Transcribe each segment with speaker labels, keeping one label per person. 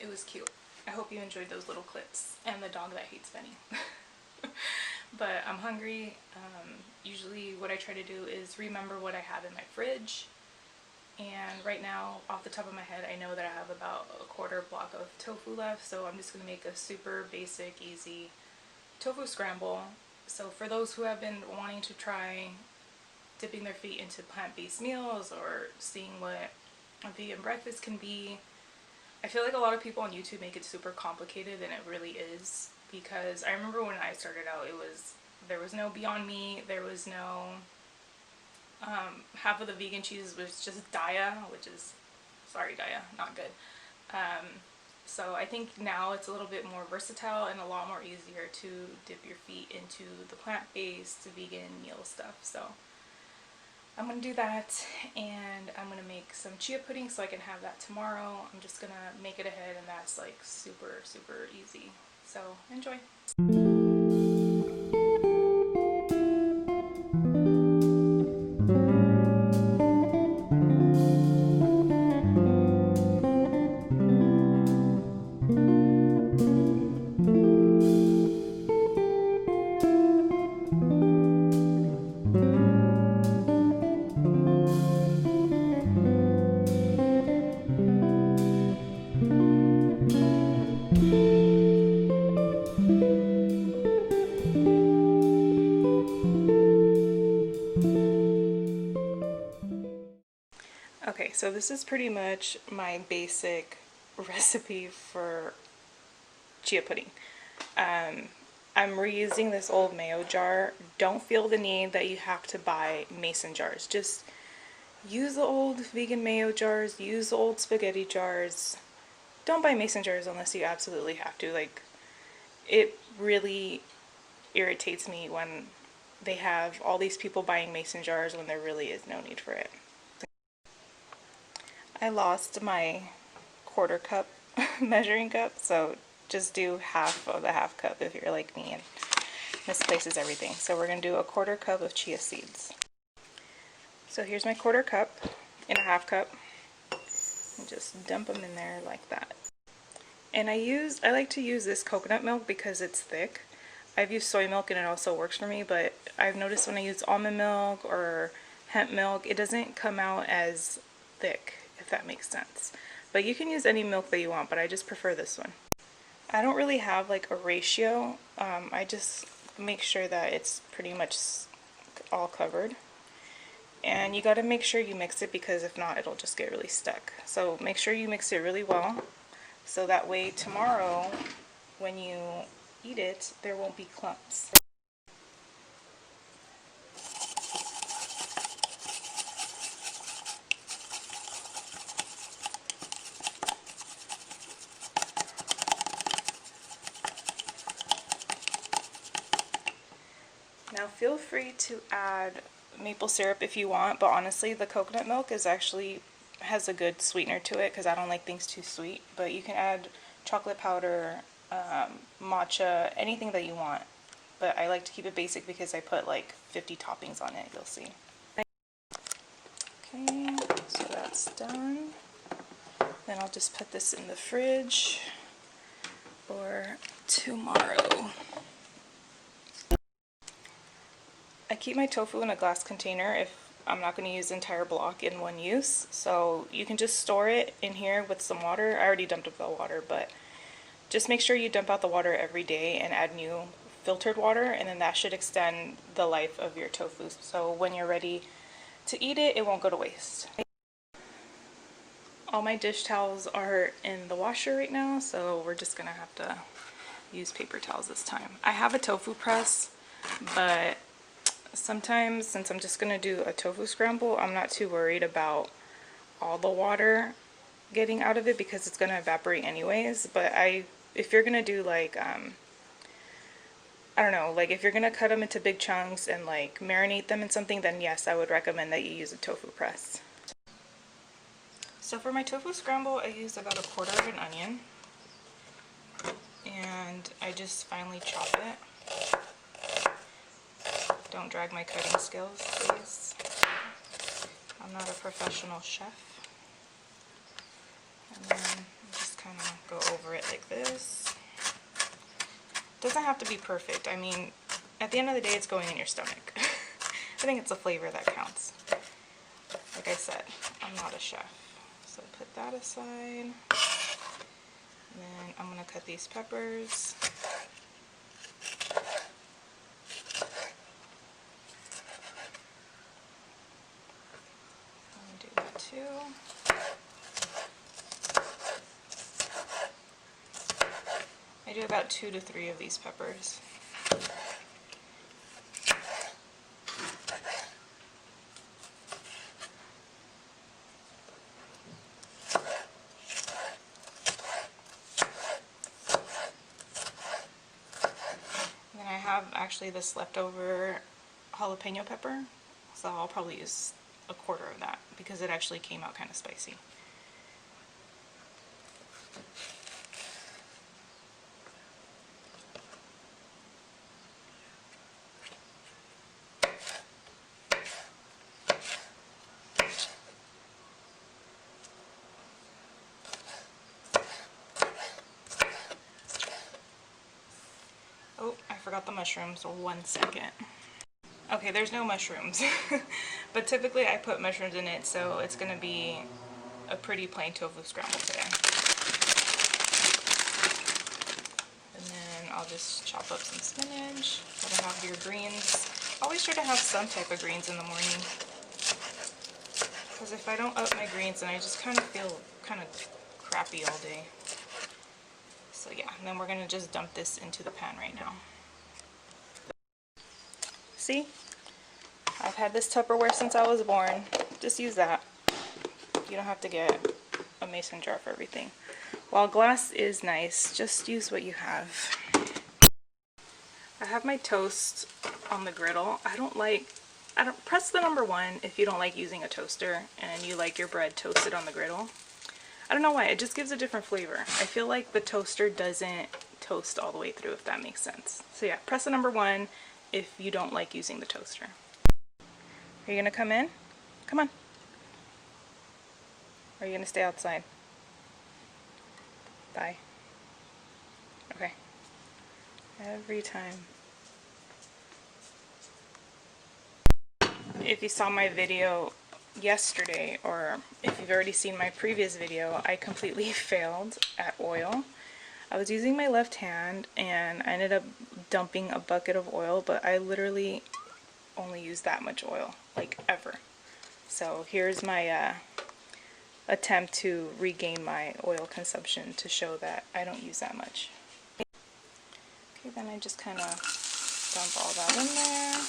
Speaker 1: it was cute. I hope you enjoyed those little clips, and the dog that hates Benny. But I'm hungry. Usually what I try to do is remember what I have in my fridge, and right now off the top of my head I know that I have about a quarter block of tofu left, so I'm just going to make a super basic easy tofu scramble. So for those who have been wanting to try dipping their feet into plant-based meals or seeing what a vegan breakfast can be, I feel like a lot of people on YouTube make it super complicated, and it really is, because I remember when I started out, there was no Beyond Meat, there was no half of the vegan cheese was just Daya, which is, sorry Daya, not good. So I think now it's a little bit more versatile and a lot more easier to dip your feet into the plant-based vegan meal stuff. So I'm going to do that, and I'm going to make some chia pudding so I can have that tomorrow. I'm just going to make it ahead, and that's like super, super easy. So enjoy. Okay, so this is pretty much my basic recipe for chia pudding. I'm reusing this old mayo jar. Don't feel the need that you have to buy mason jars. Just use the old vegan mayo jars, use the old spaghetti jars. Don't buy mason jars unless you absolutely have to. Like, it really irritates me when they have all these people buying mason jars when there really is no need for it. I lost my quarter cup measuring cup, so just do half of the half cup if you're like me and misplaces everything. So we're going to do a quarter cup of chia seeds. So here's my quarter cup and a half cup, and just dump them in there like that. And I like to use this coconut milk because it's thick. I've used soy milk and it also works for me, but I've noticed when I use almond milk or hemp milk, it doesn't come out as thick, if that makes sense. But you can use any milk that you want, but I just prefer this one. I don't really have like a ratio. I just make sure that it's pretty much all covered. And you got to make sure you mix it, because if not, it'll just get really stuck. So make sure you mix it really well, so that way tomorrow when you eat it, there won't be clumps. Now feel free to add maple syrup if you want, but honestly the coconut milk has a good sweetener to it, because I don't like things too sweet. But you can add chocolate powder, matcha, anything that you want. But I like to keep it basic because I put like 50 toppings on it, you'll see. Okay, so that's done. Then I'll just put this in the fridge for tomorrow. I keep my tofu in a glass container if I'm not going to use the entire block in one use. So you can just store it in here with some water. I already dumped out the water, but just make sure you dump out the water every day and add new filtered water, and then that should extend the life of your tofu. So when you're ready to eat it, it won't go to waste. All my dish towels are in the washer right now, so we're just going to have to use paper towels this time. I have a tofu press, but sometimes, since I'm just going to do a tofu scramble, I'm not too worried about all the water getting out of it, because it's going to evaporate anyways. But if you're going to do like, I don't know, like if you're going to cut them into big chunks and like marinate them in something, then yes, I would recommend that you use a tofu press. So for my tofu scramble, I used about a quarter of an onion, and I just finely chop it. Don't drag my cutting skills, please. I'm not a professional chef. And then just kind of go over like this. Doesn't have to be perfect. I mean, at the end of the day, it's going in your stomach. I think it's the flavor that counts. Like I said, I'm not a chef. So put that aside. And then I'm gonna cut these peppers. I'm gonna do that too. I do about 2 to 3 of these peppers. Actually this leftover jalapeno pepper, so I'll probably use a quarter of that because it actually came out kind of spicy. Oh, I forgot the mushrooms, so 1 second. Okay, there's no mushrooms, but typically I put mushrooms in it, so it's gonna be a pretty plain tofu scramble today. And then I'll just chop up some spinach. Gotta have your greens. Always try to have some type of greens in the morning, because if I don't up my greens, then I just kind of feel kind of crappy all day. So yeah, and then we're gonna just dump this into the pan right now. See? I've had this Tupperware since I was born. Just use that. You don't have to get a mason jar for everything. While glass is nice, just use what you have. I have my toast on the griddle. I don't press the number 1 if you don't like using a toaster and you like your bread toasted on the griddle. I don't know why, it just gives a different flavor. I feel like the toaster doesn't toast all the way through, if that makes sense. So yeah, press the number 1 if you don't like using the toaster. Are you gonna come in? Come on. Or are you gonna stay outside? Bye. Okay. Every time. If you saw my video yesterday, or if you've already seen my previous video, I completely failed at oil. I was using my left hand and I ended up dumping a bucket of oil, but I literally only used that much oil, like ever. So here's my attempt to regain my oil consumption to show that I don't use that much. Okay, then I just kind of dump all that in there.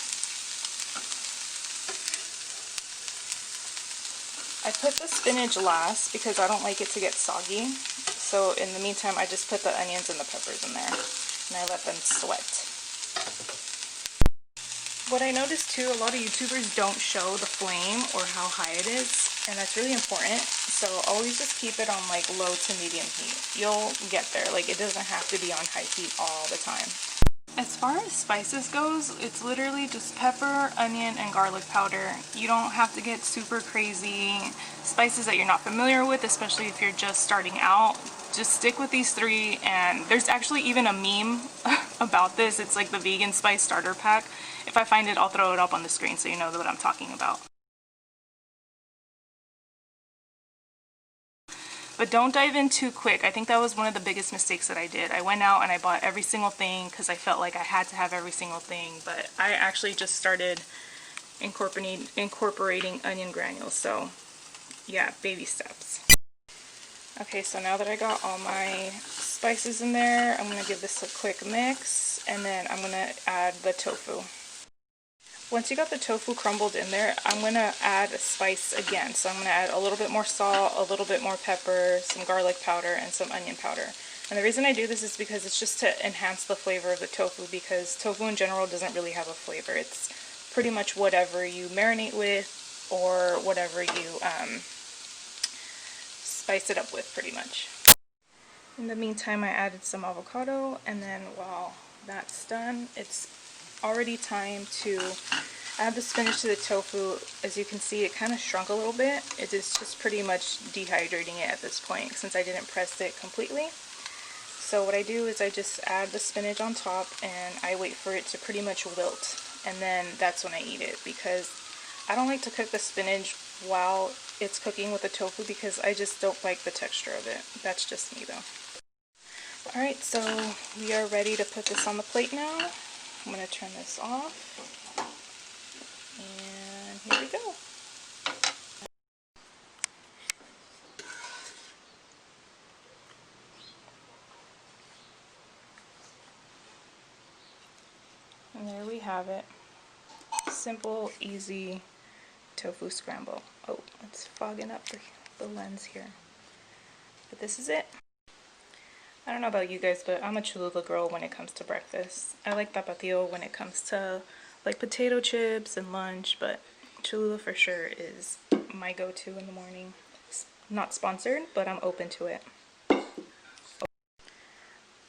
Speaker 1: I put the spinach last because I don't like it to get soggy. So in the meantime, I just put the onions and the peppers in there and I let them sweat. What I noticed too, a lot of YouTubers don't show the flame or how high it is, and that's really important. So always just keep it on like low to medium heat. You'll get there. Like, it doesn't have to be on high heat all the time. As far as spices goes, it's literally just pepper, onion, and garlic powder. You don't have to get super crazy spices that you're not familiar with, especially if you're just starting out. Just stick with these 3, and there's actually even a meme about this. It's like the vegan spice starter pack. If I find it, I'll throw it up on the screen so you know what I'm talking about. But don't dive in too quick. I think that was one of the biggest mistakes that I did. I went out and I bought every single thing because I felt like I had to have every single thing, but I actually just started incorporating onion granules. So yeah, baby steps. Okay, so now that I got all my spices in there, I'm gonna give this a quick mix, and then I'm gonna add the tofu. Once you got the tofu crumbled in there, I'm going to add a spice again. So I'm going to add a little bit more salt, a little bit more pepper, some garlic powder, and some onion powder. And the reason I do this is because it's just to enhance the flavor of the tofu, because tofu in general doesn't really have a flavor. It's pretty much whatever you marinate with or whatever you spice it up with, pretty much. In the meantime, I added some avocado, and then while that's done, it's already time to add the spinach to the tofu. As you can see, it kind of shrunk a little bit. It is just pretty much dehydrating it at this point since I didn't press it completely. So what I do is I just add the spinach on top and I wait for it to pretty much wilt. And then that's when I eat it, because I don't like to cook the spinach while it's cooking with the tofu because I just don't like the texture of it. That's just me though. Alright, so we are ready to put this on the plate now. I'm going to turn this off. And here we go. And there we have it. Simple, easy tofu scramble. Oh, it's fogging up the lens here. But this is it. I don't know about you guys, but I'm a Cholula girl when it comes to breakfast. I like tapatio when it comes to like potato chips and lunch, but Cholula for sure is my go-to in the morning. It's not sponsored, but I'm open to it.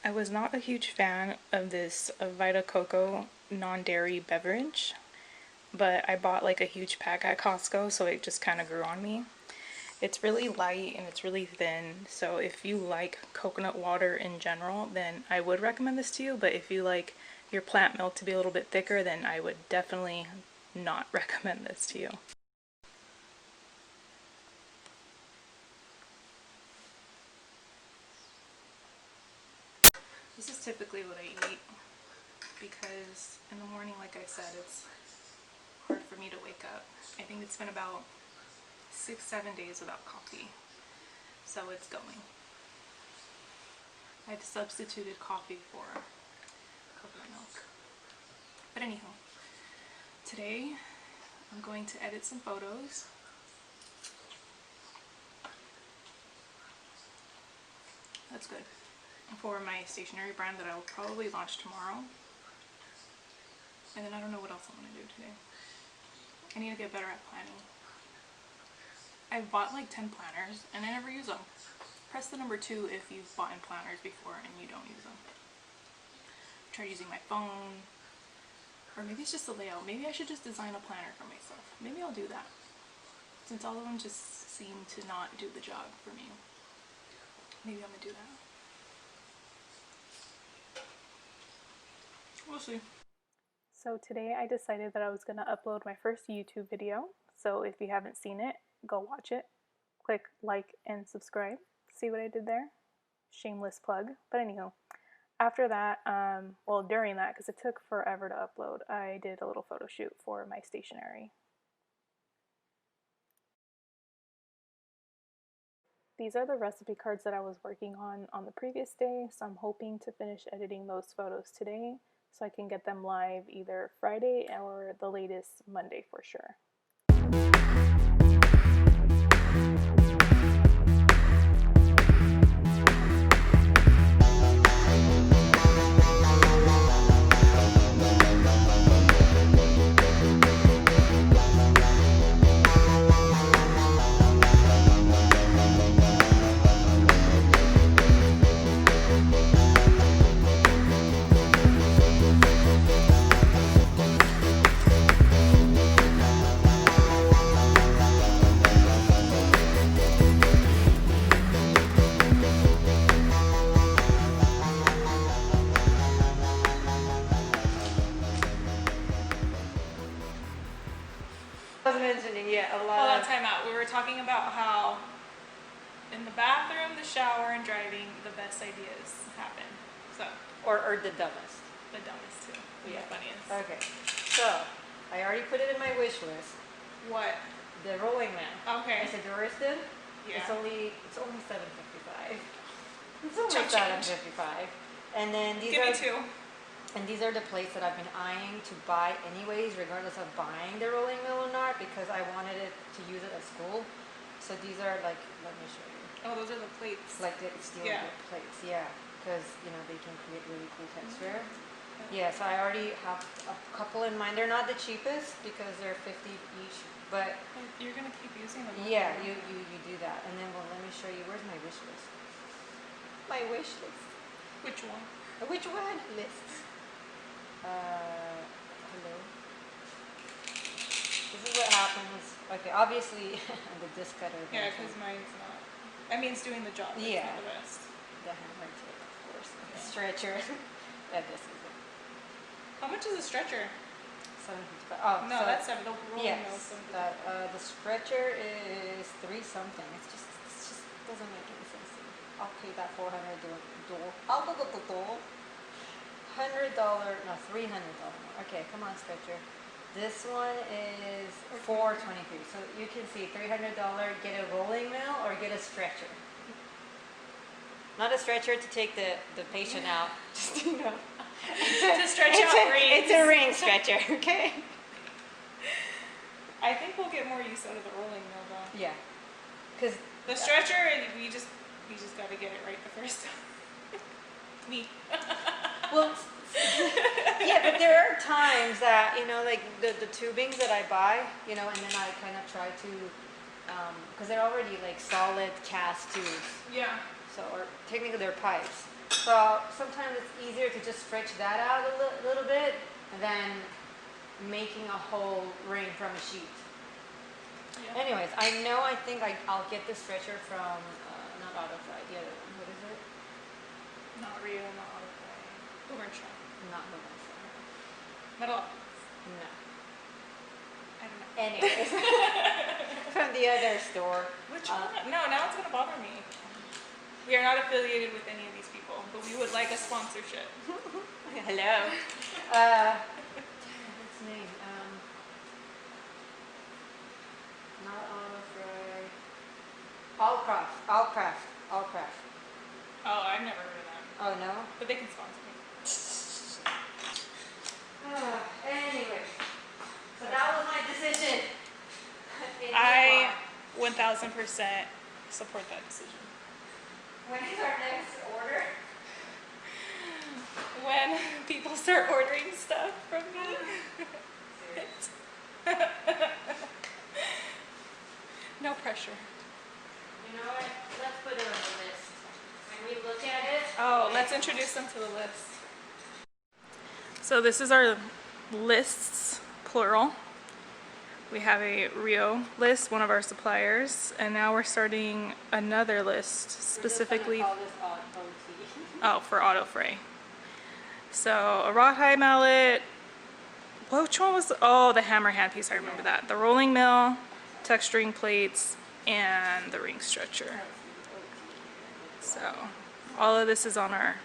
Speaker 1: I was not a huge fan of this Vita Coco non-dairy beverage, but I bought like a huge pack at Costco, so it just kind of grew on me. It's really light and it's really thin, so if you like coconut water in general, then I would recommend this to you, but if you like your plant milk to be a little bit thicker, then I would definitely not recommend this to you. This is typically what I eat because in the morning, like I said, it's hard for me to wake up. I think it's been about 6-7 days without coffee, so it's going. I've substituted coffee for coconut milk. But anyhow, today I'm going to edit some photos. That's good. For my stationery brand that I'll probably launch tomorrow. And then I don't know what else I'm going to do today. I need to get better at planning. I've bought like 10 planners and I never use them. Press the number 2 if you've bought in planners before and you don't use them. Try using my phone. Or maybe it's just the layout. Maybe I should just design a planner for myself. Maybe I'll do that. Since all of them just seem to not do the job for me. Maybe I'm going to do that. We'll see. So today I decided that I was going to upload my first YouTube video. So if you haven't seen it, go watch it. Click like and subscribe. See what I did there? Shameless plug. But anyhow, after that, well during that, because it took forever to upload, I did a little photo shoot for my stationery. These are the recipe cards that I was working on the previous day, so I'm hoping to finish editing those photos today so I can get them live either Friday or the latest Monday for sure. Hold on, time out. We were talking about how in the bathroom, the shower, and driving, the best ideas happen. So,
Speaker 2: or the dumbest.
Speaker 1: The dumbest too.
Speaker 2: Yeah.
Speaker 1: The funniest.
Speaker 2: Okay. So, I already put it in my wish list.
Speaker 1: What?
Speaker 2: The rolling man.
Speaker 1: Okay.
Speaker 2: I said, Duristan?
Speaker 1: Yeah.
Speaker 2: It's only $7.55. It's only
Speaker 1: Chop change.
Speaker 2: $7.55. And then these
Speaker 1: Give
Speaker 2: are
Speaker 1: me 2.
Speaker 2: And these are the plates that I've been eyeing to buy anyways, regardless of buying the rolling mill or not, because I wanted it to use it at school. So these are like, let me show you.
Speaker 1: Oh, those are the plates.
Speaker 2: Like the steel plates, yeah. Because, you know, they can create really cool texture. Yeah, so I already have a couple in mind. They're not the cheapest because they're $50 each, but...
Speaker 1: You're going to keep using them.
Speaker 2: Yeah, you do that. And then, well, let me show you. Where's my wish list? My wish list.
Speaker 1: Which one?
Speaker 2: Which one? Lists. Hello. This is what happens. Okay, obviously the disc cutter.
Speaker 1: Yeah, because mine's not. I mean, it's doing the job. It's
Speaker 2: Yeah.
Speaker 1: not the best.
Speaker 2: The hammer tip, of course. stretcher. Yeah, this is it.
Speaker 1: How much is a stretcher?
Speaker 2: $7.55. Oh,
Speaker 1: No,
Speaker 2: so,
Speaker 1: that's seven. The rolling
Speaker 2: yes,
Speaker 1: mill's $7.55.
Speaker 2: the stretcher is 3 something. It just doesn't make any sense to me. I'll pay that $400. I'll go to the door. $100, no, $300 more. Okay, come on, stretcher. This one is $423. So you can see $300. Get a rolling mill or get a stretcher. Not a stretcher to take the patient out. Just, you know.
Speaker 1: To stretch out rings.
Speaker 2: It's a ring stretcher, okay?
Speaker 1: I think we'll get more use out of the rolling mill though.
Speaker 2: Yeah. Because
Speaker 1: The stretcher, we just got to get it right the first time. Me.
Speaker 2: well, yeah, but there are times that, you know, like the tubings that I buy, you know, and then I kind of try to, because they're already like solid cast tubes.
Speaker 1: Yeah.
Speaker 2: So, or technically they're pipes. So sometimes it's easier to just stretch that out a little bit than making a whole ring from a sheet.
Speaker 1: Yeah.
Speaker 2: Anyways, I think I'll get the stretcher from, not Autofly, the other one. What is it?
Speaker 1: Not Rio, not Autoplay. Overshot.
Speaker 2: Not Hovenshire.
Speaker 1: Metal.
Speaker 2: No.
Speaker 1: I don't know.
Speaker 2: Anyways, from the other store.
Speaker 1: Which one? No, now it's going to bother me. We are not affiliated with any of these people, but we would like a sponsorship.
Speaker 2: Hello. What's his name? Not Autofray. Allcraft.
Speaker 1: Oh, I've never heard of them.
Speaker 2: Oh no.
Speaker 1: But they can sponsor me.
Speaker 2: Anyway, so that was my decision.
Speaker 1: I 1000% support that decision.
Speaker 2: When is our next order?
Speaker 1: When people start ordering stuff from me. No pressure.
Speaker 2: You know what? Let's put it on the list. When we look at it.
Speaker 1: Oh, let's introduce them to the list. So this is our lists, plural. We have a Rio list, one of our suppliers, and now we're starting another list specifically
Speaker 2: We're just gonna call this OT.
Speaker 1: for Autofray. So a rawhide mallet. Which one was? The hammer handpiece. I remember that. The rolling mill, texturing plates, and the ring stretcher. So all of this is on our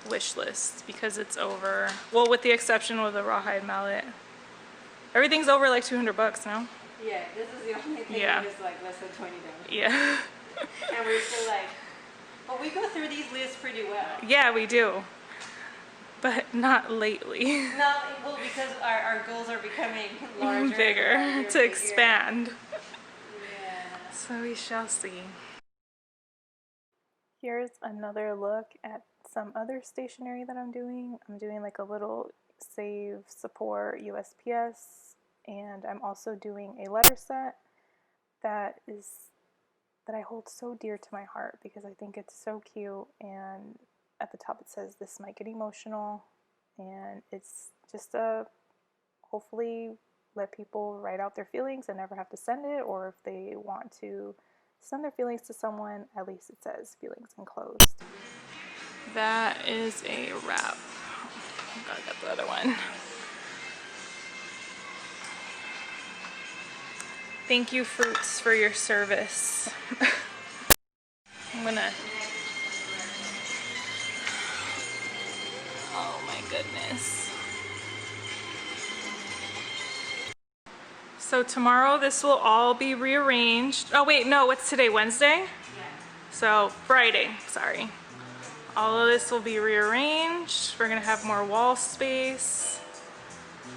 Speaker 1: wish list because it's over. Well, with the exception of the rawhide mallet. Everything's over like $200 now.
Speaker 2: Yeah, this is the only thing
Speaker 1: Yeah.
Speaker 2: that is like less than $20.
Speaker 1: Yeah.
Speaker 2: And we're still like, well, we go through these lists pretty well.
Speaker 1: Yeah, we do. But not lately.
Speaker 2: No, well, because our goals are becoming larger.
Speaker 1: Bigger
Speaker 2: larger,
Speaker 1: to expand.
Speaker 2: Yeah.
Speaker 1: So we shall see. Here's another look at some other stationery that I'm doing. I'm doing like a little save support USPS, and I'm also doing a letter set that I hold so dear to my heart because I think it's so cute, and at the top it says this might get emotional, and it's just a hopefully let people write out their feelings and never have to send it, or if they want to send their feelings to someone, at least it says feelings enclosed. That is a wrap. Gotta get the other one. Thank you, Fruits, for your service. I'm gonna. Oh my goodness. So tomorrow this will all be rearranged. Oh wait, no, what's today? Wednesday?
Speaker 2: Yeah.
Speaker 1: So Friday, sorry. All of this will be rearranged. We're gonna have more wall space.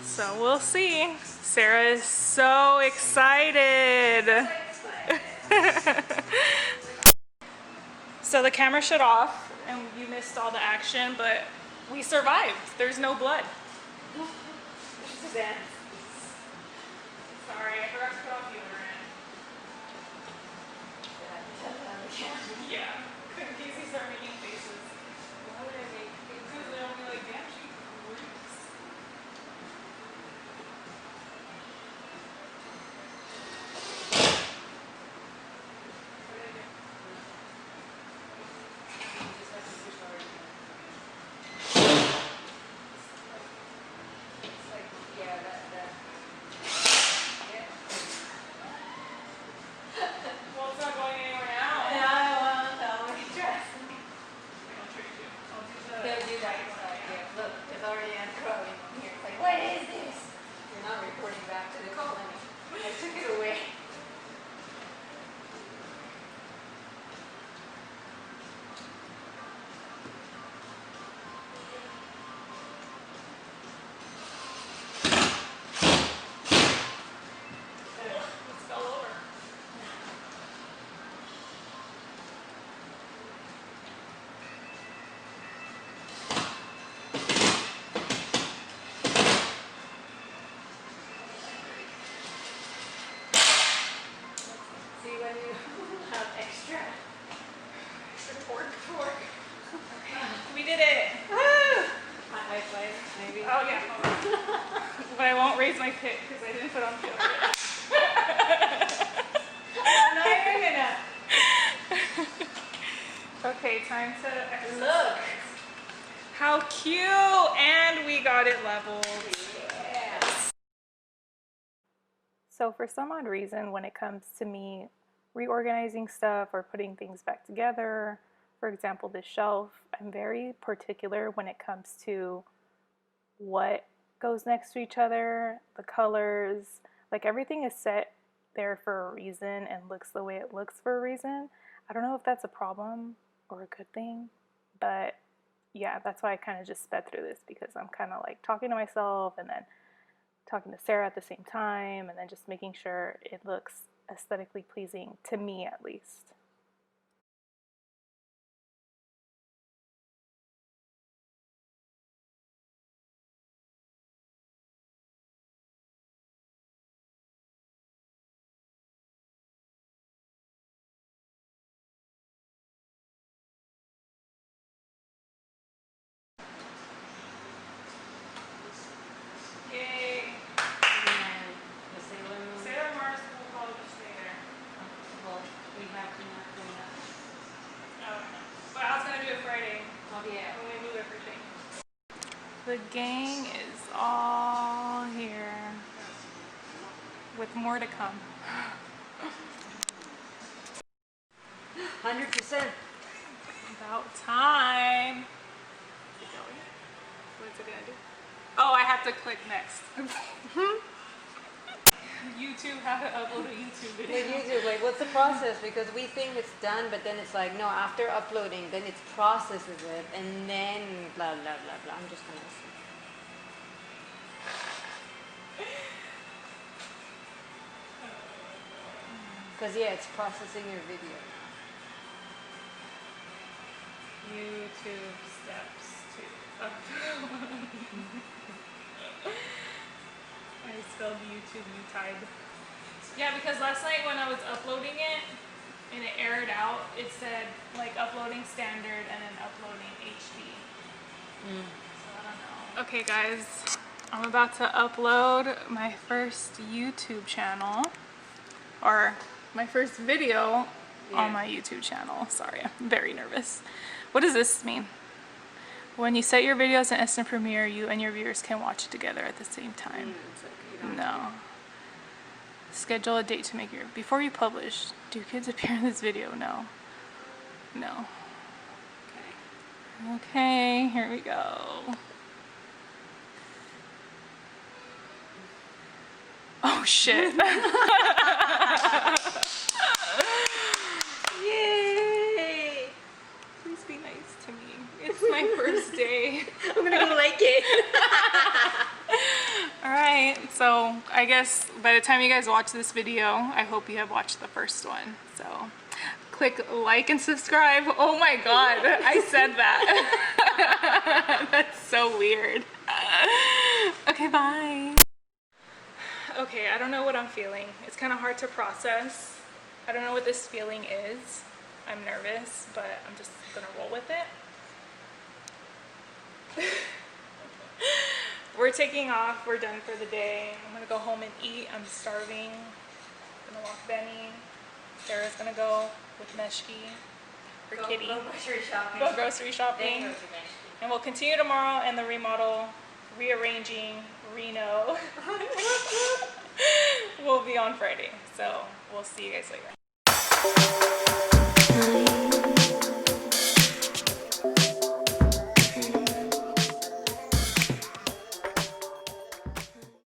Speaker 1: So we'll see. Sarah is so excited. So the camera shut off and you missed all the action, but we survived. There's no blood.
Speaker 2: Suzanne.
Speaker 1: Sorry, I forgot to put off deodorant. Yeah. In case you start making faces.
Speaker 2: Why would I make
Speaker 1: Because they'll be like, damn, she freaks.
Speaker 2: right side. Yeah, look, it's already uncurling here. It's like, what is this? You're not reporting back to the colony. I took it away.
Speaker 1: It's all over.
Speaker 2: See when you have extra pork.
Speaker 1: We did it.
Speaker 2: My high five, maybe.
Speaker 1: Oh yeah. But I won't raise my pick because I didn't put on deodorant.
Speaker 2: I'm not even gonna.
Speaker 1: Okay, time to exercise.
Speaker 2: Look.
Speaker 1: How cute! And we got it leveled.
Speaker 2: Yeah.
Speaker 1: So for some odd reason, when it comes to me reorganizing stuff or putting things back together, for example, this shelf, I'm very particular when it comes to what goes next to each other, the colors, like everything is set there for a reason and looks the way it looks for a reason. I don't know if that's a problem or a good thing, but yeah, that's why I kind of just sped through this because I'm kind of like talking to myself and then talking to Sarah at the same time and then just making sure it looks aesthetically pleasing to me at least. Yay!
Speaker 2: And the Salem.
Speaker 1: Sailor Mars will probably just stay there.
Speaker 2: Well, we have to not clean up.
Speaker 1: Oh, but I was gonna do it Friday
Speaker 2: Oh yeah.
Speaker 1: when we move everything. The gang is all here with more to come.
Speaker 2: 100%.
Speaker 1: About time. Is it going? What's it gonna do? Oh, I have to click next. YouTube, how to upload a YouTube video.
Speaker 2: Like YouTube, like what's the process? Because we think it's done, but then it's like, no, after uploading, then it processes it, and then blah, blah, blah, blah. I'm just gonna listen. Because, yeah, it's processing your video now.
Speaker 1: YouTube steps to upload. I spelled YouTube U-tied. Yeah, because last night when I was uploading it and it aired out, it said like uploading standard and then uploading HD. So I don't know. Okay guys, I'm about to upload my first YouTube channel, or my first video on my YouTube channel. Sorry, I'm very nervous. What does this mean? When you set your videos in Instant Premiere, you and your viewers can watch it together at the same time. No. Schedule a date to make your... Before you publish, do kids appear in this video? No. No. Okay, here we go. Oh shit.
Speaker 2: Yay!
Speaker 1: Please be nice to me. It's my first day.
Speaker 2: I'm gonna go like it.
Speaker 1: Alright, so I guess by the time you guys watch this video, I hope you have watched the first one. So click like and subscribe. Oh my god, I said that. That's so weird. Okay, bye. Okay, I don't know what I'm feeling. It's kind of hard to process. I don't know what this feeling is. I'm nervous, but I'm just gonna roll with it. We're taking off. We're done for the day. I'm gonna go home and eat. I'm starving. I'm gonna walk Benny. Sarah's gonna go with Meshki, her kitty.
Speaker 2: Go grocery shopping.
Speaker 1: Go grocery shopping. And we'll continue tomorrow in the remodel, rearranging, reno. We'll be on Friday. So we'll see you guys later.